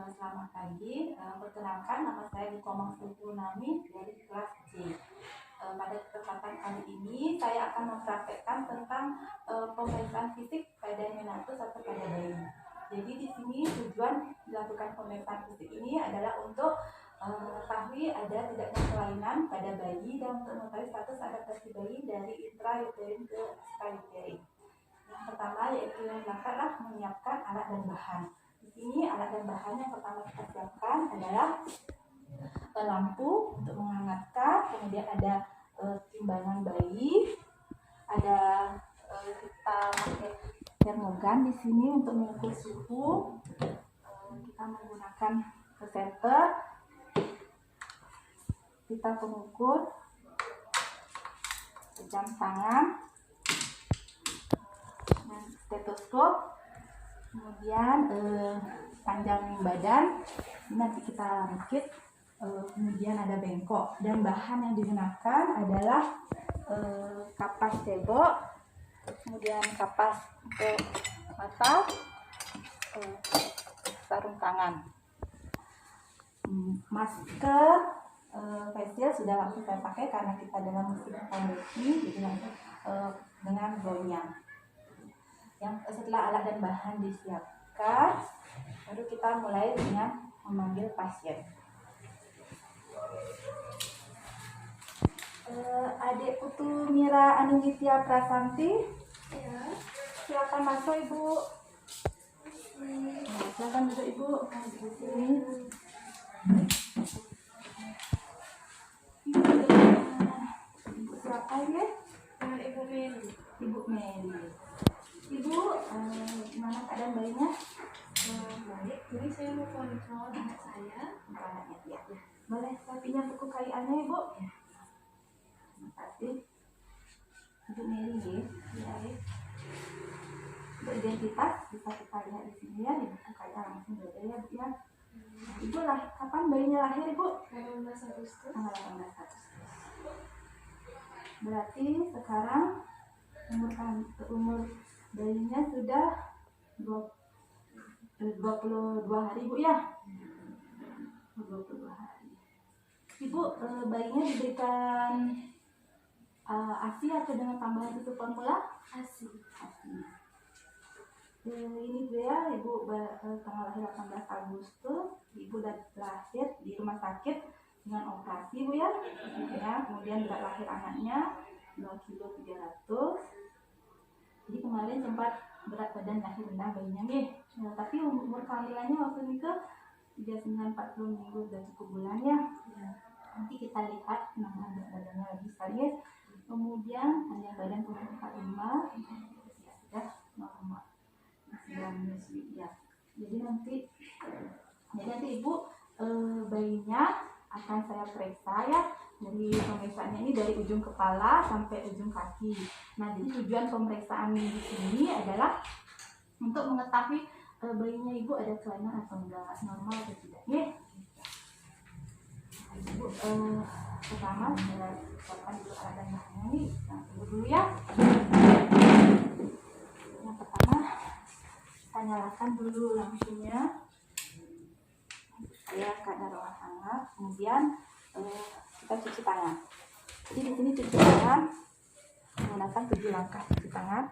Selamat pagi, perkenalkan nama saya Bukomang Nami dari kelas C. Pada kesempatan kali ini saya akan mempraktekkan tentang pemeriksaan fisik pada neonatus atau pada bayi. Jadi di sini tujuan dilakukan pemeriksaan fisik ini adalah untuk mengetahui ada tidaknya kelainan pada bayi dan untuk mengetahui status adaptasi bayi dari intrauterin ke extrauterin. Yang pertama yaitu yang dilakukan menyiapkan alat dan bahan. Di sini alat dan bahan yang pertama kita siapkan adalah lampu untuk menghangatkan, kemudian ada timbangan bayi, ada kita pakai termogan di sini untuk mengukur suhu. Kita menggunakan senter, kita pengukur, jam tangan, dan stetoskop. Kemudian panjang badan ini nanti kita rakit, kemudian ada bengkok, dan bahan yang digunakan adalah kapas cebok, kemudian kapas untuk mata, sarung tangan, masker face shield sudah langsung saya pakai karena kita dalam musim pandemi, jadi langsung dengan gonya. Yang setelah alat dan bahan disiapkan, baru kita mulai dengan memanggil pasien. Adik Putu Mira Anungitia Prasanti, ya. Silakan masuk Ibu. Nah, silakan duduk Ibu. Di sini. Ibu siapa ya? Ibu Meli. Ibu Meli. Ibu, gimana keadaan bayinya? Baik, jadi saya mau kontrol anak saya. Anaknya ya. Boleh saya pinjam buku kayuannya Ibu? Ya. Terima kasih. Ibu Meli ya. Untuk identitas bisa kita lihat di sini ya, di buku kayuan langsung ada ya Bu ya. Ibu lah, kapan bayinya lahir Ibu? 18 Agustus. Tanggal 18 Agustus. Berarti sekarang umur bayinya sudah 22 hari Bu ya. 22 hari. Ibu, bayinya diberikan ASI atau dengan tambahan susu formula? ASI. Ini Bu ya, Ibu tanggal lahir 18 Agustus. Ibu lahir di rumah sakit dengan operasi Bu ya. Kemudian berat lahir anaknya 2,3 kg. Jadi kemarin sempat berat badan lahir rendah bayinya nih. Nah, tapi umur kehamilannya waktu ini ke 39-40 minggu, udah cukup bulan ya. Nanti kita lihat penambahan berat badannya lagi sekali ya. Kemudian panjang badan 45 sudah normal. Masih menyusui ya. Jadi nanti Ibu bayinya akan saya periksa ya. Dari pemeriksaannya ini dari ujung kepala sampai ujung kaki. Nah, jadi tujuan pemeriksaan di sini adalah untuk mengetahui bayinya Ibu ada kelainan atau enggak, normal atau tidak. Ya. Ibu pertama saya siapkan dulu alat dan bahannya nih. Nah, tunggu dulu ya. Yang pertama kita nyalakan dulu lampunya. Saya keadaan ruang hangat. Kemudian kita cuci tangan. Jadi di sini cuci tangan menggunakan 7 langkah cuci tangan.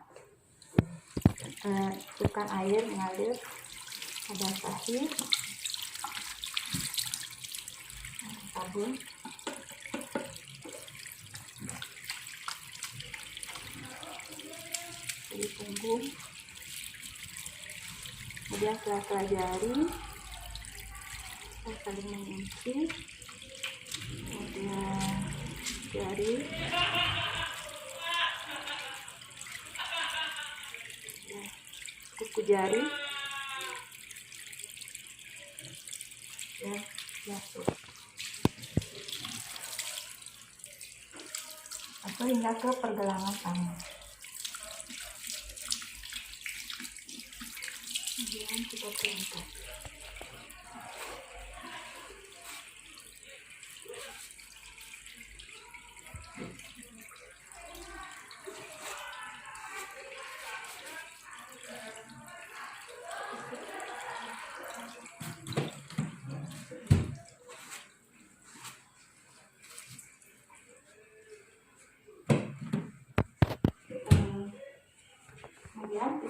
Cukupkan air mengalir pada sahi, sabun, kulit punggung, kemudian sela-sela jari kita saling mengunci, kemudian jari, kuku jari, dan jatuh, atau hingga ke pergelangan tangan. Kemudian kita perangkat.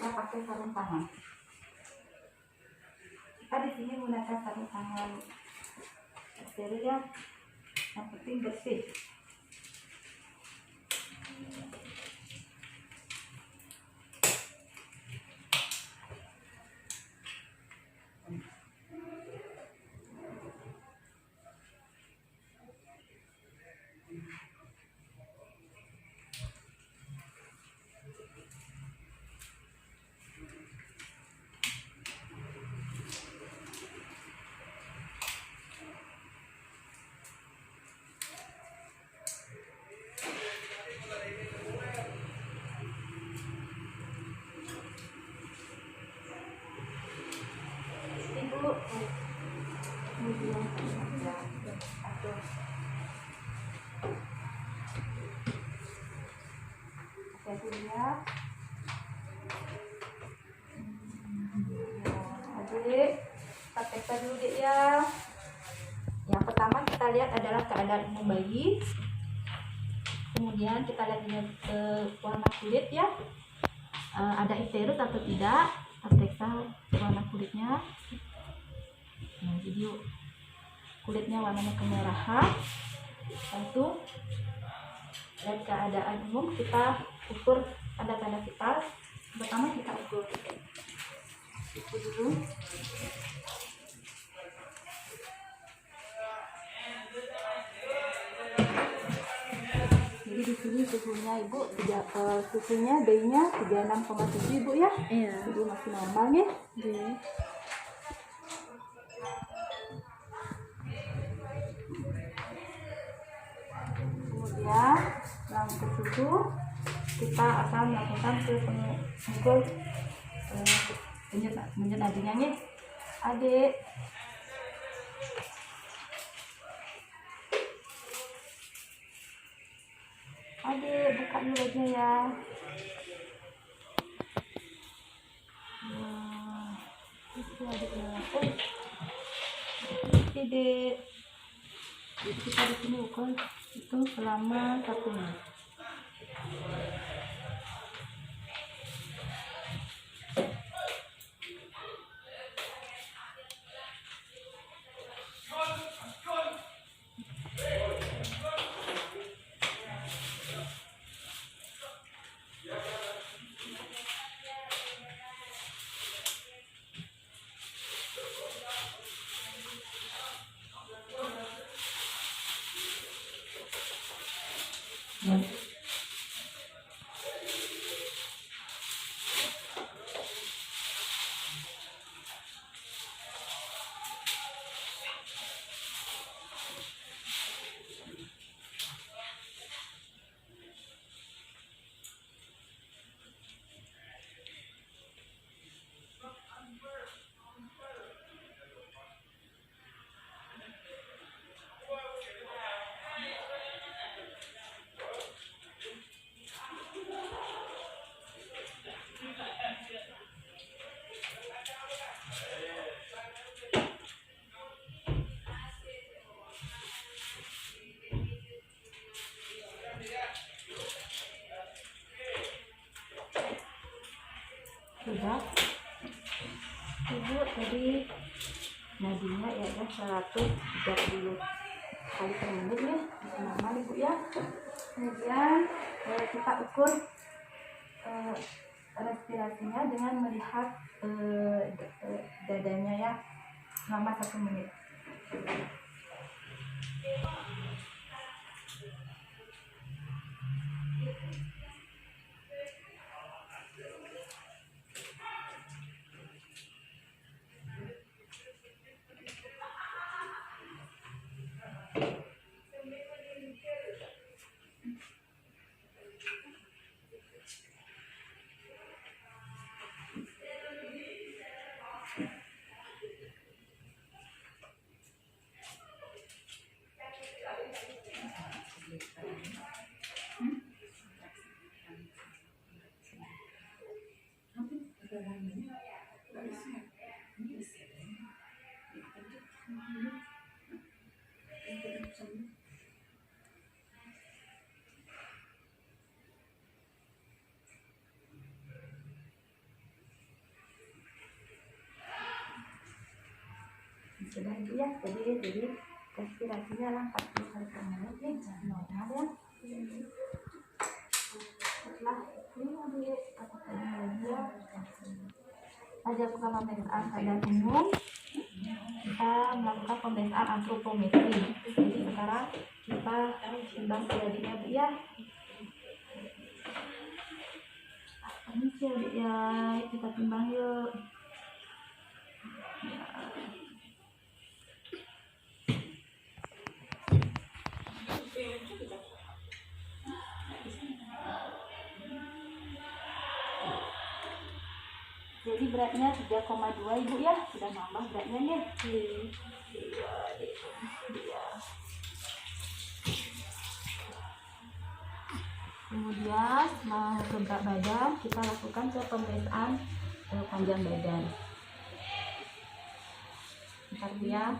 kita pakai sarung tangan. Kita di sini menggunakan sarung tangan steril ya, yang penting bersih. Ibu, kemudian aduh. Oke dulu ya. Adik, kita periksa dulu deh ya. Yang pertama kita lihat adalah keadaan umum bayi. Kemudian kita lihat warna kulit ya. Ada icterus atau tidak. Kita periksa warna kulitnya. Nah, jadi kulitnya warnanya kemerahan. Lalu lihat keadaan umum, kita ukur tanda-tanda vital. Pertama kita ukur dulu. Jadi di sini suhunya ibu suhunya bayinya 36,7 ibu ya. Iya. Jadi masih normal ya. Iya. Kemudian setelah ukur suhu, kita akan melakukan pengukur penjut nadinya nih, adik. Adik, buka dulu aja ya. Nah, itu adiknya. Adik. Jadi kita di sini ukur itu selama 1 menit. Sudah. Ibu tadi nadinya ya 130 kali per menit ya, normal ibu ya. Kemudian kita ukur respirasinya dengan melihat dadanya ya selama 1 menit. sudah ibu ya, jadi respirasinya lah 40 kali per menit ya, normal ya. Setelah ini adik apa lagi ya, pada pemeriksaan keadaan umum kita melakukan pemeriksaan antropometri. Jadi sekarang kita timbang si adiknya bu ya. Ini si adik ya, kita timbang yuk. Jadi beratnya 3,2 ibu ya, sudah nambah beratnya nih. Kemudian setelah ke berat badan kita lakukan ke pemeriksaan panjang badan. Bentar ya.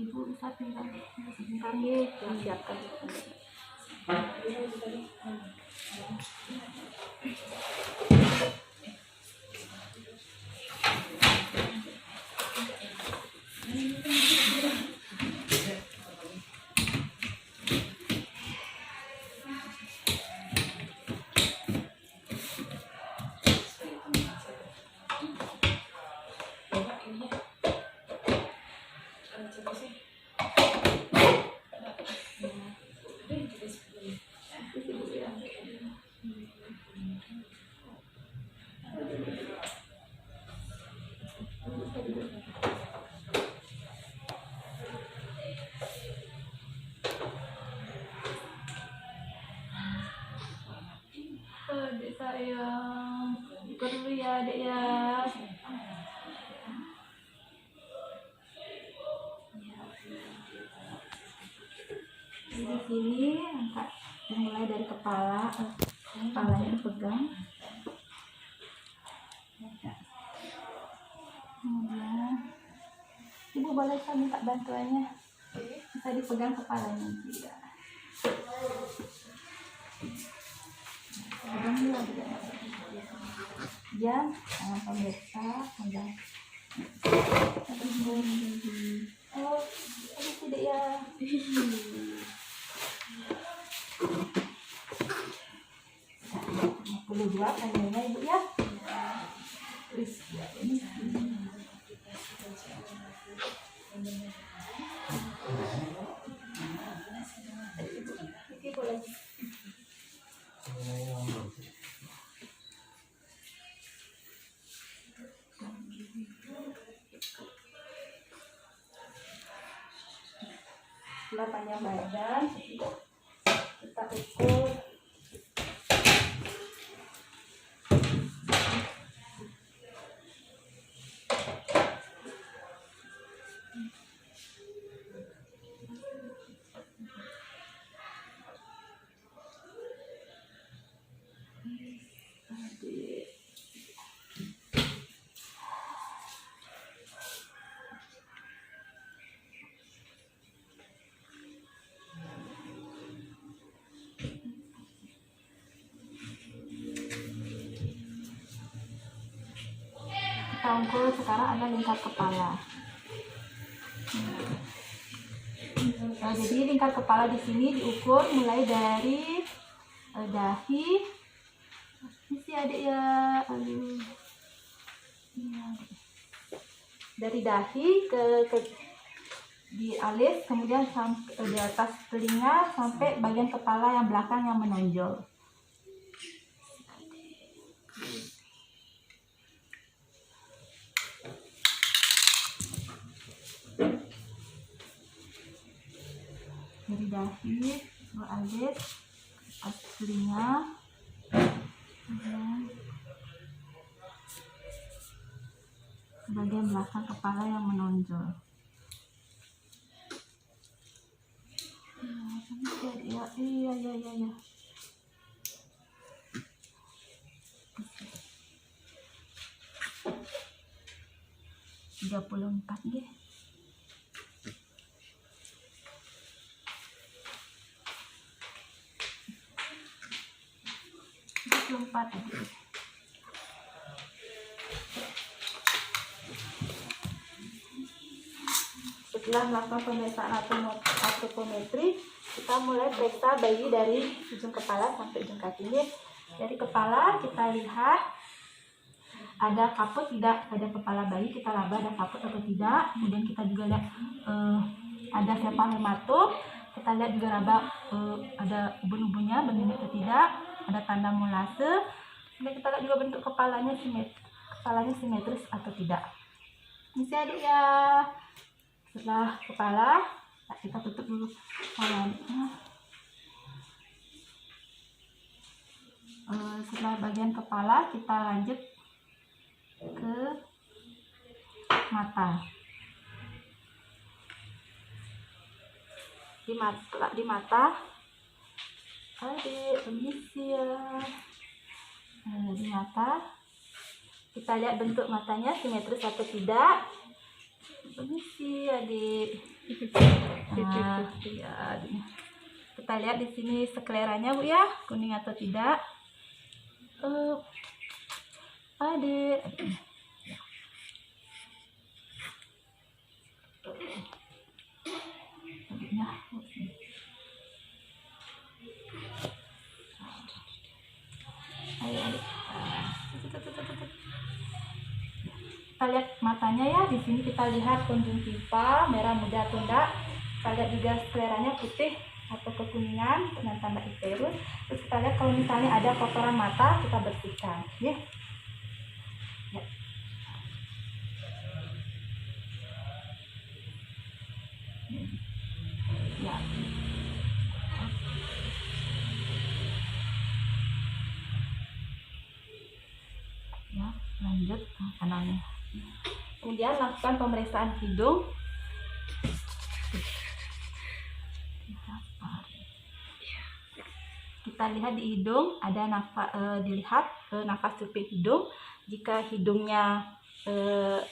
Ibu bisa tinggal sebentar nih, siapkan. Adik sayang, perlu ya adik ya. Di sini angkat mulai dari kepalanya dipegang. Kemudian ibu boleh saya minta bantuannya, bisa dipegang kepalanya juga. Pegang dulu adik ya, jangan pemirsa pegang. Oh, aduh tidak ya. 52 kayaknya ibu ya. Terus ya ini. Oke boleh. Setelah panjang badan kita ukur ukur sekarang ada lingkar kepala. Nah, jadi lingkar kepala di sini diukur mulai dari dahi. Isi adik ya, dari dahi ke di alis, kemudian sampai di atas telinga sampai bagian kepala yang belakang yang menonjol. Dari dahi ke alis, atas telinga, bagian belakang kepala yang menonjol. Ya, iya. 34 deh. 34 tadi. Setelah melakukan pemeriksaan antropometri, kita mulai periksa bayi dari ujung kepala sampai ujung kaki. Dari kepala kita lihat ada kaput tidak pada kepala bayi, kita laba ada kaput atau tidak. Kemudian kita juga lihat ada sepal hematom, kita lihat juga laba ada ubun-ubunnya benih atau tidak, ada tanda molase. Kemudian kita lihat juga bentuk kepalanya simetris atau tidak. Misi adik ya. Setelah kepala, kita tutup dulu kepalanya. Setelah bagian kepala, kita lanjut ke mata. Di mata, adik permisi ya. Di mata, kita lihat bentuk matanya simetris atau tidak. Permisi adik. Nah, ya, adik. Kita lihat di sini skleranya Bu ya, kuning atau tidak. Adik. Adiknya. Ayo adik. Kita lihat matanya ya, di sini kita lihat konjungtiva merah muda atau enggak. Kita lihat juga skleranya putih atau kekuningan dengan tanda icterus. Terus kita lihat kalau misalnya ada kotoran mata, kita bersihkan ya. Ya. Ya, lanjut kanannya. Kemudian lakukan pemeriksaan hidung. Kita lihat di hidung ada dilihat nafas cuping hidung. Jika hidungnya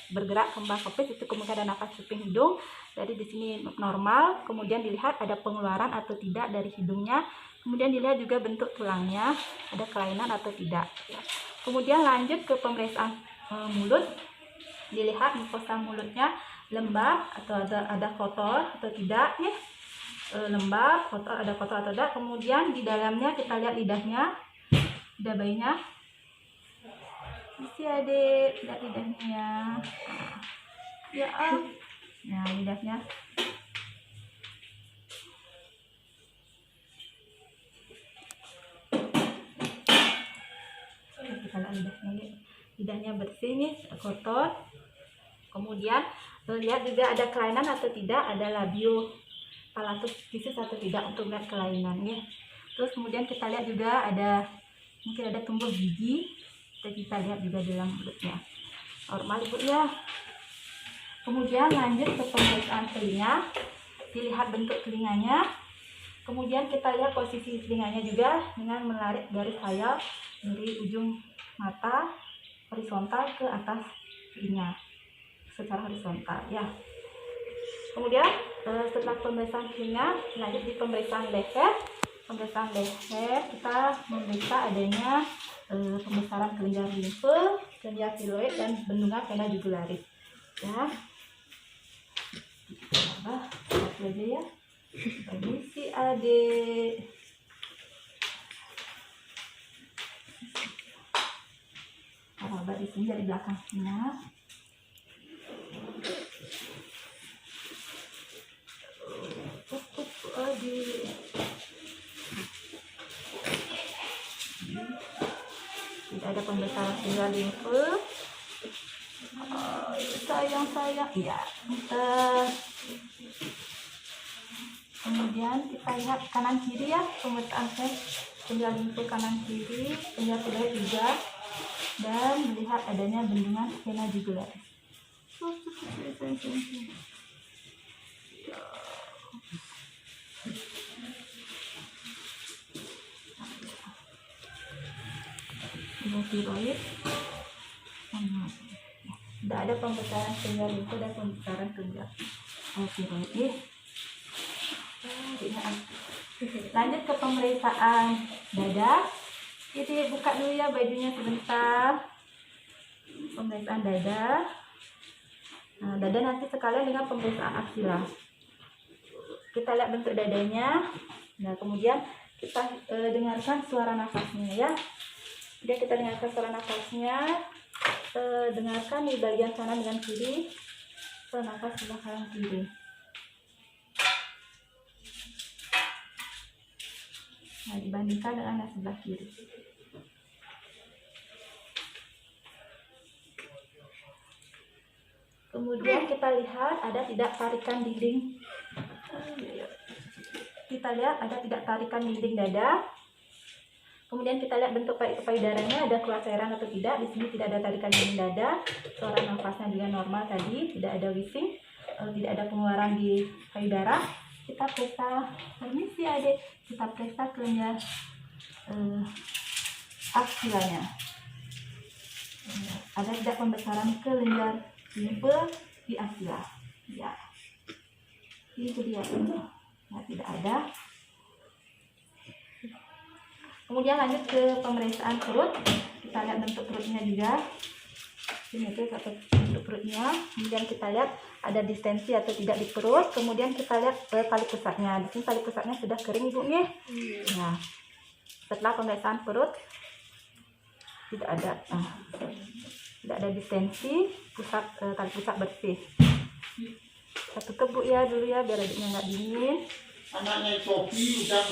bergerak kembang kempis, itu kemudian ada nafas cuping hidung. Jadi di sini normal. Kemudian dilihat ada pengeluaran atau tidak dari hidungnya. Kemudian dilihat juga bentuk tulangnya, ada kelainan atau tidak. Kemudian lanjut ke pemeriksaan mulut. Dilihat mukosa mulutnya lembab atau ada kotor atau tidak ya. Lembab, kotor, ada kotor atau tidak. Kemudian di dalamnya kita lihat lidahnya, lidah bayinya. Isi adik, lihat lidahnya ya. Nah, lidahnya. Kita lihat lidahnya bersih nih, kotor. Kemudian lihat juga ada kelainan atau tidak, ada labio palatus fisis atau tidak untuk melihat kelainannya. Terus kemudian kita lihat juga ada mungkin ada tumbuh gigi, kita lihat juga dalam mulutnya normal ibu ya. Kemudian lanjut ke pemeriksaan telinga, dilihat bentuk telinganya. Kemudian kita lihat posisi telinganya juga dengan menarik garis khayal dari ujung mata horizontal ke atas telinga secara horizontal ya. Kemudian setelah pemeriksaan telinga, lanjut di pemeriksaan leher. Pemeriksaan leher kita memeriksa adanya pembesaran kelenjar limfe, kelenjar tiroid dan bendungan vena jugularis ya. Satu aja ya. Permisi adik. Coba di sini dari belakang sini. Tidak ada pembesaran kelenjar limfe. Sayang ya. Kemudian kita lihat kanan kiri ya, pemeriksaan kelenjar limfe kanan kiri, kelenjar tiroid juga, dan melihat adanya bendungan vena jugularis. Tiroid, tidak ada pembesaran kelenjar limfe dan pembesaran kelenjar tiroid. Lanjut ke pemeriksaan dada. Jadi buka dulu ya bajunya sebentar. Pemeriksaan dada. Nah, dada nanti sekalian dengan pemeriksaan aksila. Kita lihat bentuk dadanya. Nah, kemudian kita dengarkan suara nafasnya ya. Kemudian kita dengarkan suara nafasnya. Dengarkan di bagian kanan dengan kiri. Nafas sebelah kanan kiri. Nah, dibandingkan dengan yang sebelah kiri. Kemudian kita lihat ada tidak tarikan dinding. Kita lihat ada tidak tarikan dinding dada. Kemudian kita lihat bentuk payudaranya, ada keluar cairan atau tidak. Di sini tidak ada tarikan dinding dada. Suara nafasnya juga normal tadi, tidak ada wheezing, tidak ada pengeluaran di payudara. Kita periksa, permisi adik, kita periksa kelenjar aksilanya. Ada tidak pembesaran kelenjar limfe di aksila? Ya, itu dia. Nah, tidak ada. Kemudian lanjut ke pemeriksaan perut. Kita lihat bentuk perutnya juga. Ini tuh bentuk perutnya. Kemudian kita lihat ada distensi atau tidak di perut. Kemudian kita lihat tali pusatnya. Di sini tali pusatnya sudah kering ibu nih. Nah, setelah pemeriksaan perut tidak ada, tidak ada distensi. Tali pusat bersih. Kita tutup bu ya dulu ya biar adiknya nggak dingin. Anaknya Sophie udah.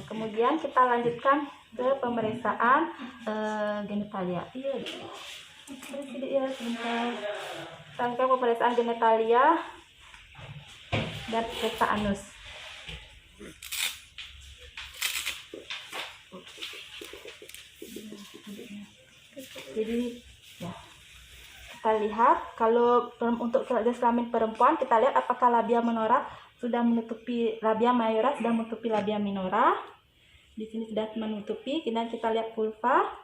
Kemudian kita lanjutkan ke pemeriksaan genitalia. Iya, sedikit ya sebentar. Tangkap pemeriksaan genitalia dan periksa anus. Jadi ya, kita lihat kalau untuk kelenjar kelamin perempuan kita lihat apakah labia minora sudah menutupi labia mayora, sudah menutupi labia minora. Di sini sudah menutupi. Kemudian kita lihat vulva.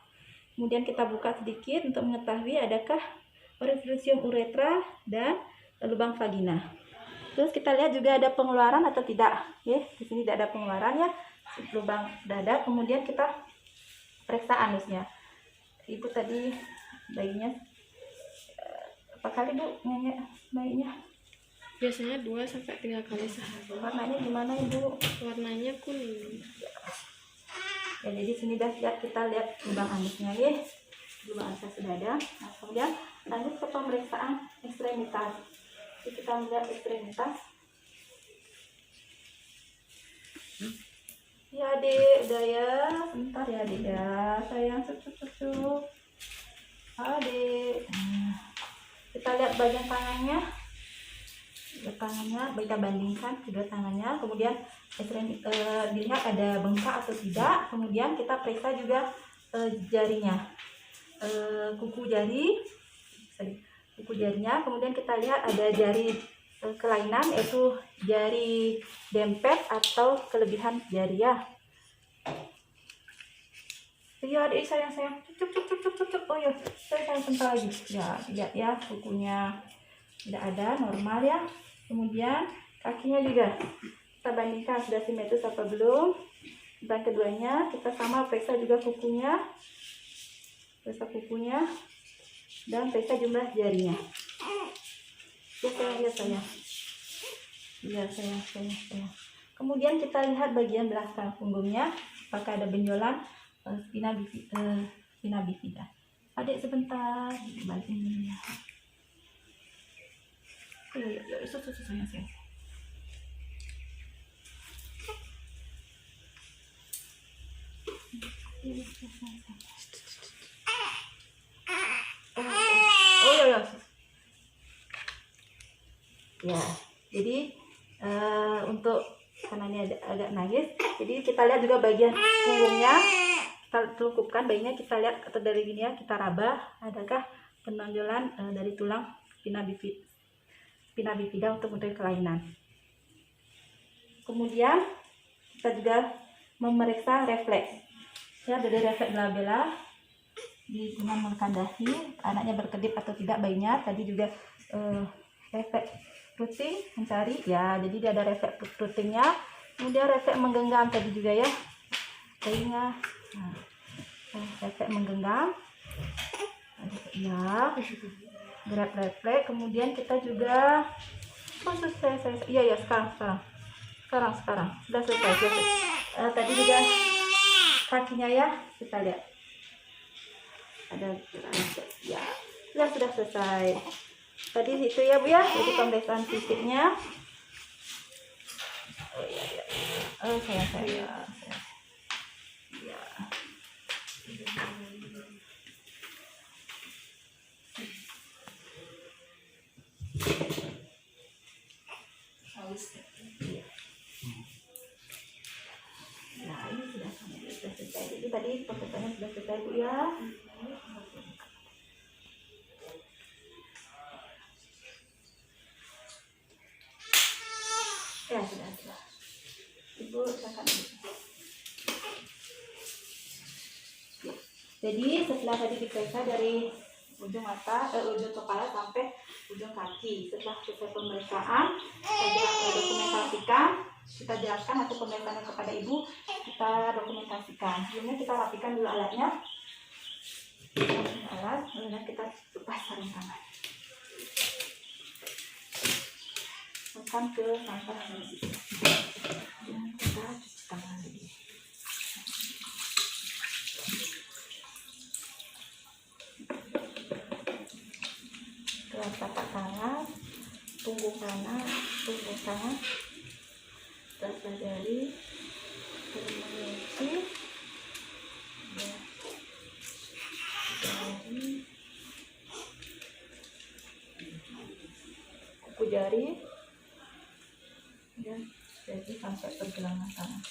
Kemudian kita buka sedikit untuk mengetahui adakah orificium uretra dan lubang vagina. Terus kita lihat juga ada pengeluaran atau tidak. Di sini tidak ada pengeluaran ya, lubang dada. Kemudian kita periksa anusnya. Ibu tadi bayinya berapa kali bu nyanyi bayinya? Biasanya 2-3 kali sehari. Warnanya gimana ibu? Warnanya kuning. Ya, jadi sini dah lihat, kita lihat lubang anusnya ya. Lubang anusnya sudah ada. Nah, kemudian lanjut ke pemeriksaan ekstremitas. Jadi kita melihat ekstremitas. Ya adik, udah ya. Sebentar ya adik ya. Sayang, cucuk. Adik. Kita lihat bagian tangannya. Kita bandingkan kedua tangannya. Kemudian dilihat ada bengkak atau tidak. Kemudian kita periksa juga jarinya, kuku jarinya. Kemudian kita lihat ada jari kelainan, yaitu jari dempet atau kelebihan jari ya. Iya adik, sayang cucuk. Oh ya, sayang sebentar lagi ya. Lihat ya, kukunya tidak ada, normal ya. Kemudian kakinya juga kita bandingkan sudah simetris apa belum. Dan keduanya kita sama periksa juga kukunya, dan periksa jumlah jarinya. Ya sayang. Iya sayang. Kemudian kita lihat bagian belakang punggungnya, apakah ada benjolan spina bifida. Adik sebentar, balik ini ya. Sayang. Oh ya. Ya, jadi untuk karena ini agak nangis, jadi kita lihat juga bagian punggungnya, kita celupkan bayinya, kita lihat atau dari gini ya, kita raba adakah penonjolan dari tulang spina bifida untuk mencari kelainan. Kemudian kita juga memeriksa refleks ya, dari refleks labella dengan menekan dahi, anaknya berkedip atau tidak bayinya. Tadi juga refleks routing mencari ya, jadi dia ada refleks routingnya. Kemudian refleks menggenggam tadi juga ya, bayinya refleks menggenggam ya. grab refleks. Kemudian kita juga iya sekarang sudah selesai. Tadi juga kakinya ya, kita lihat ada ya, sudah selesai. Tadi itu ya Bu ya, jadi pemeriksaan fisiknya. Saya ya. Nah, ini sudah selesai. Jadi tadi pekerjaannya sudah selesai Bu ya. Ya sudah. Ibu silakan. Ya. Jadi setelah tadi diperiksa dari ujung mata, ujung kepala sampai ujung kaki. Setelah selesai pemeriksaan, kita dokumentasikan, kita jelaskan hasil pemeriksaan kepada ibu, kita dokumentasikan. Sebelumnya kita rapikan dulu alatnya. Kemudian kita lepas sarung tangan. Tekan ke sampah ini. Dan kita cuci tangan lagi. Telapak tangan, punggung tangan, telapak jari, mengunci, jari, kuku jari, dan jadi sampai pergelangan tangan.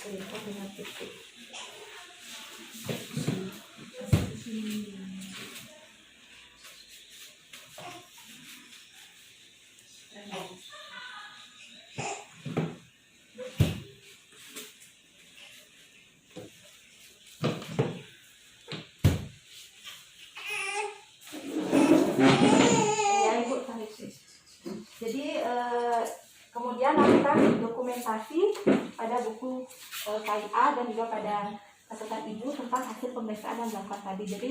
Kita dengan titik. Jadi kemudian lakukan dokumentasi pada buku KIA dan juga pada catatan ibu tentang hasil pemeriksaan yang dilakukan tadi. Jadi